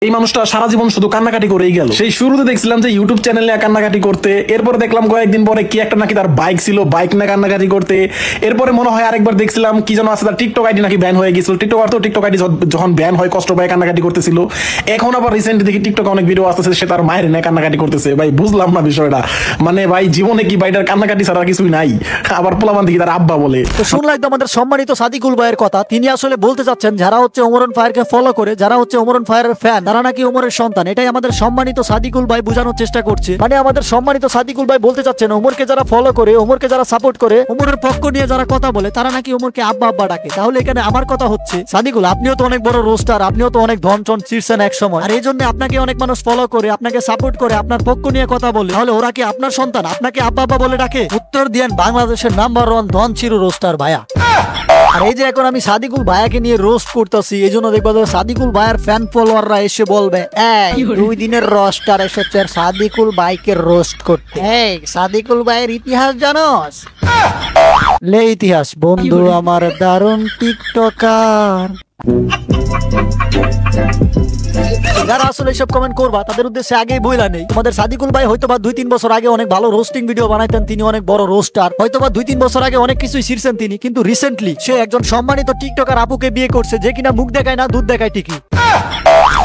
এই মানুষটা সারা জীবন শুধু কান্নাকাটি করেই গেল। সেই শুরুতে দেখছিলাম যে ইউটিউব চ্যানেলে কান্নাকাটি করতে, এরপরে দেখলাম কয়েকদিন পরে কি একটা নাকি তার বাইক ছিল, বাইক না কান্নাকাটি করতে, এরপরে মনে হয় আরেকবার দেখছিলাম কি যেন আছে তার টিকটক আইডি নাকি ব্যান হয়ে গেছিল। টিকটক আইডি যখন ব্যান হয় কষ্ট পায় কান্নাকাটি করতেছিল। এখন আবার রিসেন্টলি দেখি টিকটকে অনেক ভিডিও আসতেছে সে তার মায়ের নিয়ে কান্নাকাটি করতেছে। ভাই বুঝলাম না বিষয়টা, মানে ভাই জীবনে কি ভাইটার কান্নাকাটি ছাড়া কিছুই নাই? আবার পোলাপান দেখি তার আব্বা বলে। তো শুনলাম তো আমাদের সম্মানিত সাদিকুল ভাইয়ের কথা, তিনি আসলে বলতে চাচ্ছেন যারা হচ্ছে ওমর অন ফায়ারকে ফলো করে, যারা হচ্ছে ওমর অন ফায়ারের ফ্যান, তারা নাকি ওমরের সন্তান। এটাই আমাদের সম্মানিত সাদিকুল ভাই বোঝানোর চেষ্টা করছে। মানে আমাদের সম্মানিত সাদিকুল ভাই বলতে চাচ্ছেন ওমরকে যারা ফলো করে, ওমরকে যারা সাপোর্ট করে, ওমরের পক্ষ নিয়ে যারা কথা বলে, তারা নাকি ওমরকে আব্বা আব্বা ডাকে। তাহলে এখানে আমার কথা হচ্ছে সাদিকুল, আপনিও তো অনেক বড় রোস্টার, আপনিও তো অনেক ধন চন ছিড়ছেন এক সময়, আর এই জন্য আপনাকে অনেক মানুষ ফলো করে, আপনাকে সাপোর্ট করে, আপনার পক্ষ নিয়ে কথা বলে। তাহলে ওরা কি আপনার সন্তান, আপনাকে আব্বা আব্বা বলে ডাকে? উত্তর দিয়েন বাংলাদেশের নাম্বার 1 ধন চিরু রোস্টার ভাইয়া। আর এই যে এখন আমি সাদিকুল ভাইয়াকে নিয়ে রোস্ট করতেছি, এই জন্য দেখবো সাদিকুল ভাইয়ের ফ্যান ফলোয়াররা এসে বলবে, এই 2 দিনের রোস্টার এসেছে সাদিকুল ভাইকে রোস্ট করতে। এই সাদিকুল ভাইয়ের ইতিহাস জানোস? লে ইতিহাস বন্ধু আমার দারুণ টিকটকার। যারা আসলে এসব কমেন্ট করবা তাদের উদ্দেশ্যে আগেই বইলা নেই, তোমাদের সাদিকুল ভাই হয়তোবা 2-3 বছর আগে অনেক ভালো রোস্টিং ভিডিও বানাইতেন, তিনি অনেক বড় রোস্টার, হয়তোবা 2-3 বছর আগে অনেক কিছুই ছিড়ছেন তিনি, কিন্তু রিসেন্টলি সে একজন সম্মানিত টিকটকার আপুকে বিয়ে করছে, যে কিনা মুখ দেখায় না দুধ দেখায় ঠিকই।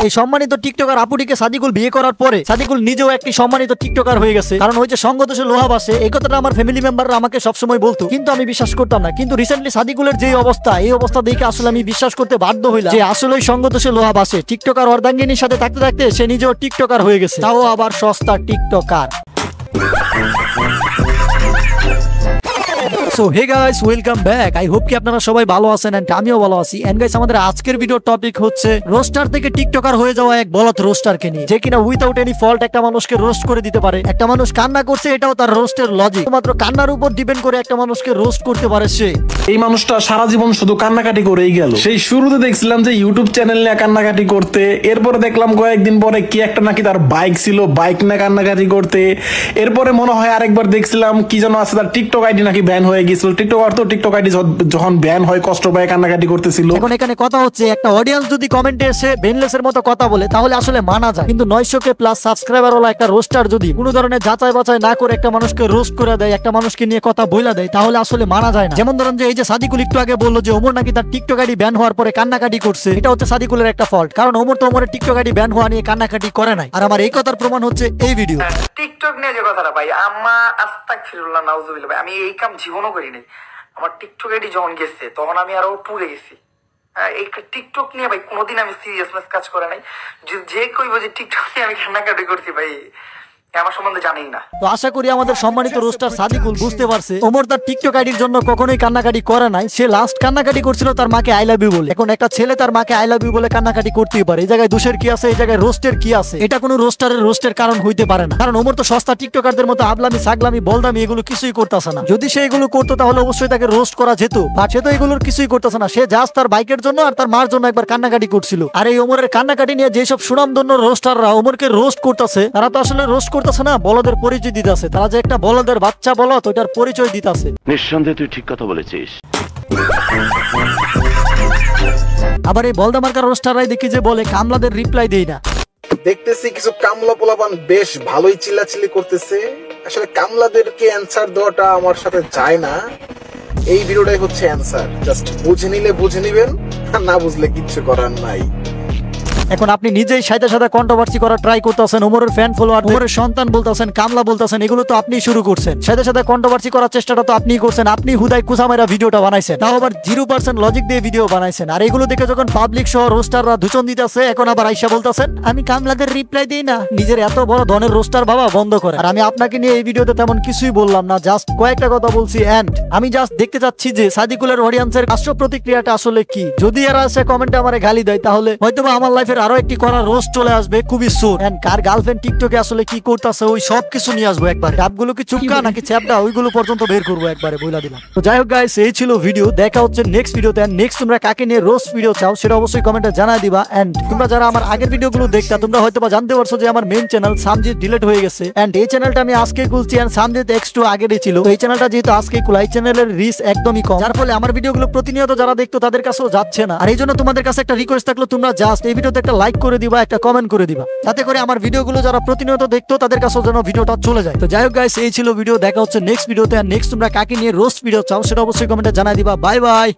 এই সম্মানিত টিকটকার আপুটিকে সাদিকুল বিয়ে করার পরে সাদিকুল নিজেও একটি সম্মানিত টিকটকার হয়ে গেছে, কারণ হচ্ছে সঙ্গ দোষে লোহা বাসে, এই কথাটা আমার ফ্যামিলি মেম্বাররা আমাকে সবসময় বলতো, কিন্তু আমি বিশ্বাস করতাম না। কিন্তু রিসেন্টলি সাদিকুলের যে অবস্থা, এই অবস্থা দেখে আসলে আমি বিশ্বাস করতে বাধ্য হইলাম যে আসলেই সঙ্গ দোষে লোহা বাসে। টিকটকার অর্ধাঙ্গিনীর সাথে থাকতে থাকতে সে নিজেও টিকটকার হয়ে গেছে, তাও আবার সস্তা TikToker. So hey guys, welcome back. I hope কি আপনারা সবাই ভালো আছেন এন্ড আমিও ভালো আছি। এন্ড গাইস, আমাদের আজকের ভিডিওর টপিক হচ্ছে রোস্টার থেকে টিকটকার হয়ে যাওয়া এক বলদ রোস্টারকে নিয়ে, যে কিনা উইদাউট এনি ফল্ট একটা মানুষকে রোস্ট করে দিতে পারে। একটা মানুষ কান্না করছে, এটাও তার রোস্টের লজিক, মাত্র কান্নার উপর ডিপেন্ড করে একটা মানুষকে রোস্ট করতে পারে সে। এই মানুষটা সারা জীবন শুধু কান্নাকাটি করেই গেল। সেই শুরুতে দেখছিলাম যে ইউটিউব চ্যানেল নিয়ে কান্নাকাটি করতে, এরপরে দেখলাম কয়েকদিন পরে কি একটা নাকি তার বাইক ছিল, বাইক না কান্নাকাটি করতে, এরপরে মনে হয় আরেকবার দেখছিলাম কি যেন আছে তার টিকটক আইডি নাকি ব্যান হয়ে গেছিল। টিকটক আইডি যখন ব্যান হয় কষ্ট পায় কান্নাকাটি করতেছিল। এখন এখানে কথা হচ্ছে, একটা অডিয়েন্স যদি কমেন্টে এসে বেনলেসের মতো কথা বলে তাহলে আসলে মানা যায়, কিন্তু 900K প্লাস সাবস্ক্রাইবার ওলা একটা রোস্টার যদি কোনো ধরনের যাচাই বাছাই না করে একটা মানুষকে রোস্ট করে দেয়, একটা মানুষকে নিয়ে কথা বইলা দেয়, তাহলে আসলে মানা যায় না। যেমন ধরেন যে এই যে সাদিকুল একটু আগে বললো যে ওমর নাকি তার টিকটক আইডি ব্যান হওয়ার পরে কান্নাকাটি করছে, এটা হচ্ছে সাদিকুলের একটা ফল্ট, কারণ ওমর তো ওমরের টিকটক আইডি ব্যান হওয়া নিয়ে কান্নাকাটি করে নাই। আর আমার এই কথার প্রমাণ হচ্ছে এই ভিডিও। টিকটক নিয়ে যে কথাটা ভাই, আম্মা আস্তাগফিরুল্লাহ নাউযুবিল্লাহ ভাই, আমি এই কাম জীবনও করি নাই। আমার টিকটক আইডি যখন গেছে তখন আমি আরো পুড়ে গেছি। এই টিকটক নিয়ে ভাই কোনোদিন আমি সিরিয়াসনেস কাজ করে নাই। যে কইব যে টিকটক নিয়ে আমি কান্নাকাটি করছি, ভাই আমার সম্বন্ধে জানেই না। তো আশা করি আমাদের সম্মানিত রোস্টার সাদিকুল বুঝতে পারছে ওমর তার টিকটক আইডির জন্য কখনোই কান্নাকাটি করে নাই। সে লাস্ট কান্নাকাটি করছিল তার মাকে আই লাভ ইউ বলে। এখন একটা ছেলে তার মাকে আই লাভ ইউ বলে কান্নাকাটি করতেই পারে, এই জায়গায় দোষের কি আছে, এই জায়গায় রোস্টের কি আছে? এটা কোনো রোস্টের কারণ হইতে পারে না, কারণ ওমর তো সস্তা টিকটকারদের মতো আবলামি সাগলামি বলদামি এগুলো কিছুই করতেছে না। যদি সে এগুলো করতো তাহলে অবশ্যই তাকে রোস্ট করা যেত, বাট সে তো এগুলোর কিছুই করতেছে না। সে জাস্ট তার বাইকের জন্য আর তার মার জন্য একবার কান্নাকাটি করছিল। আর এই ওমরের কান্নাকাটি নিয়ে যেসব সুনামধন্য রোস্টাররা ওমরকে রোস্ট করতেছে, তারা তো আসলে রোস্ট করতেছে না, বলদের পরিচয় দিতেছে। তারা যে একটা বলদের বাচ্চা বলদ, ওইটার পরিচয় দিতেছে। নিঃসন্দেহে তুই ঠিক কথা বলেছিস। আবার এই বলদা মার্কার রোস্টাররাই দেখি যে বলে কামলাদের রিপ্লাই দেই না। দেখতেছি কিছু কামলা পোলাপান বেশ ভালোই চিল্লাচিল্লি করতেছে। আসলে কামলাদেরকে অ্যানসার দেওয়াটা আমার সাথে যায় না। এই ভিডিওটাই হচ্ছে অ্যানসার, জাস্ট বুঝে নিলে বুঝে নিবেন, না বুঝলে কিচ্ছু করার নাই। এখন আপনি নিজেই সাথে সাথে কন্ট্রোভার্সি করা ট্রাই করতেছেন, ওমরের ফ্যান ফলোয়ার, ওমরের সন্তান বলতেছেন, কামলা বলতেছেন, এগুলো তো আপনি শুরু করছেন। সাথে সাথে কন্ট্রোভার্সি করার চেষ্টাটা তো আপনি করছেন, আপনি হুদাই কুসামেরা ভিডিওটা বানাইছেন, তাও আবার 0% লজিক দিয়ে ভিডিও বানাইছেন। আর এগুলো দেখে যখন পাবলিক সহ রোস্টাররা ধুচন দিতেছে, এখন আবার আইসা বলতেছেন আমি কামলাদের রিপ্লাই দিই না। নিজের এত বড় ধনের রোস্টার বাবা বন্ধ করে। আর আমি আপনাকে নিয়ে এই ভিডিওতে তেমন কিছুই বললাম না, জাস্ট কয়েকটা কথা বলছি। এন্ড আমি জাস্ট দেখতে চাচ্ছি যে সাদিকুলের অডিয়েন্সের রাষ্ট্র প্রতিক্রিয়াটা আসলে কি। যদি এরা এসে কমেন্টে আমারে গালি দেয়, তাহলে হয়তোবা আমার লাইফের আরো একটি করা রোস্ট চলে আসবে খুবই সুন। এন্ড কার গার্লফ্রেন্ড টিকটকে আসলে কি করতেছে ওই সব কিছু নিয়ে আসবো একবারে। ডাবগুলো কি চুপকা নাকি চ্যাপটা, ওইগুলো পর্যন্ত বের করবো একবারে, বইলা দিলাম। তো যাই হোক গাইস, এই ছিল ভিডিও। দেখা হচ্ছে নেক্সট ভিডিওতে। নেক্সট তোমরা কাকে নিয়ে রোস্ট ভিডিও চাও সেটা অবশ্যই কমেন্টে জানাই দিবা। এন্ড তোমরা যারা আমার আগের ভিডিওগুলো দেখতা, তোমরা হয়তোবা জানতে পারছো যে আমার মেইন চ্যানেল সামজিৎ ডিলিট হয়ে গেছে। এন্ড এই চ্যানেলটা আমি আজকে খুলছি, এন্ড সামজিৎ X2 আগেরই ছিল। এই চ্যানেলটা যেহেতু আজকে খোলা, এই চ্যানেলের রিচ একদমই কম, যার ফলে আমার ভিডিওগুলো প্রতিনিয়ত যারা দেখতো তাদের কাছেও যাচ্ছে না। আর এই জন্য তোমাদের কাছে একটা রিকোয়েস্ট থাকলো, তোমরা জাস্ট এই ভিডিওতে একটা লাইক করে দিবা, একটা কমেন্ট করে দিবা, যাতে করে আমার ভিডিওগুলো যারা প্রতিনিয়ত দেখতো তাদের কাছে যেন ভিডিওটা চলে যায়। তো যাই হোক গাইস, এই ছিল ভিডিও। দেখা হচ্ছে নেক্সট ভিডিওতে। আর নেক্সট তোমরা কাকে নিয়ে রোস্ট ভিডিও চাও সেটা অবশ্যই কমেন্টে জানাই দিবা। Bye bye.